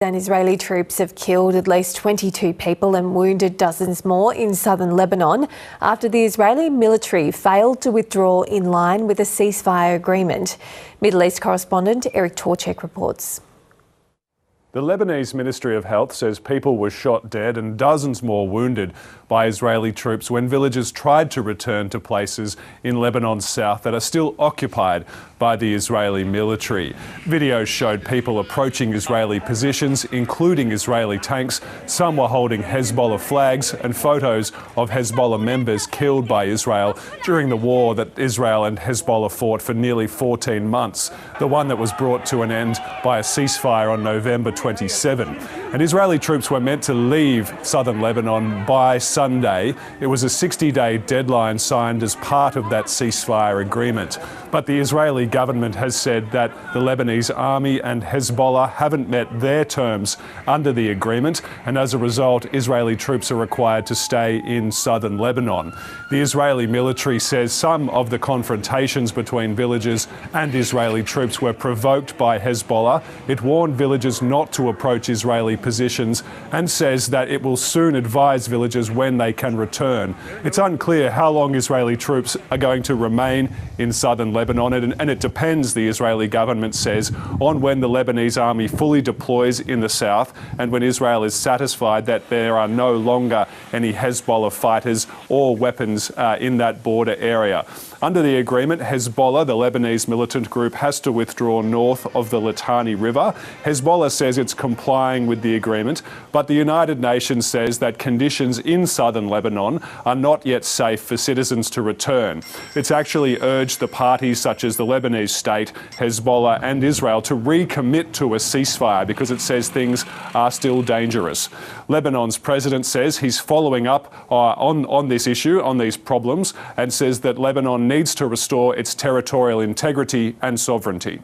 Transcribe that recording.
And Israeli troops have killed at least 22 people and wounded dozens more in southern Lebanon after the Israeli military failed to withdraw in line with a ceasefire agreement. Middle East correspondent Eric Torchek reports. The Lebanese Ministry of Health says people were shot dead and dozens more wounded by Israeli troops when villagers tried to return to places in Lebanon's south that are still occupied by the Israeli military. Videos showed people approaching Israeli positions, including Israeli tanks. Some were holding Hezbollah flags, and photos of Hezbollah members killed by Israel during the war that Israel and Hezbollah fought for nearly 14 months, the one that was brought to an end by a ceasefire on November 27. And Israeli troops were meant to leave southern Lebanon by Sunday. It was a 60-day deadline signed as part of that ceasefire agreement. But the Israeli government has said that the Lebanese army and Hezbollah haven't met their terms under the agreement, and as a result, Israeli troops are required to stay in southern Lebanon. The Israeli military says some of the confrontations between villagers and Israeli troops were provoked by Hezbollah. It warned villagers not to approach Israeli positions and says that it will soon advise villagers when they can return. It's unclear how long Israeli troops are going to remain in southern Lebanon, and it depends, the Israeli government says, on when the Lebanese army fully deploys in the south and when Israel is satisfied that there are no longer any Hezbollah fighters or weapons in that border area. Under the agreement, Hezbollah, the Lebanese militant group, has to withdraw north of the Litani River. Hezbollah says it's complying with the agreement, but the United Nations says that conditions in southern Lebanon are not yet safe for citizens to return. It's actually urged the parties such as the Lebanese state, Hezbollah and Israel to recommit to a ceasefire because it says things are still dangerous. Lebanon's president says he's following up on this issue, on these problems, and says that Lebanon needs to restore its territorial integrity and sovereignty.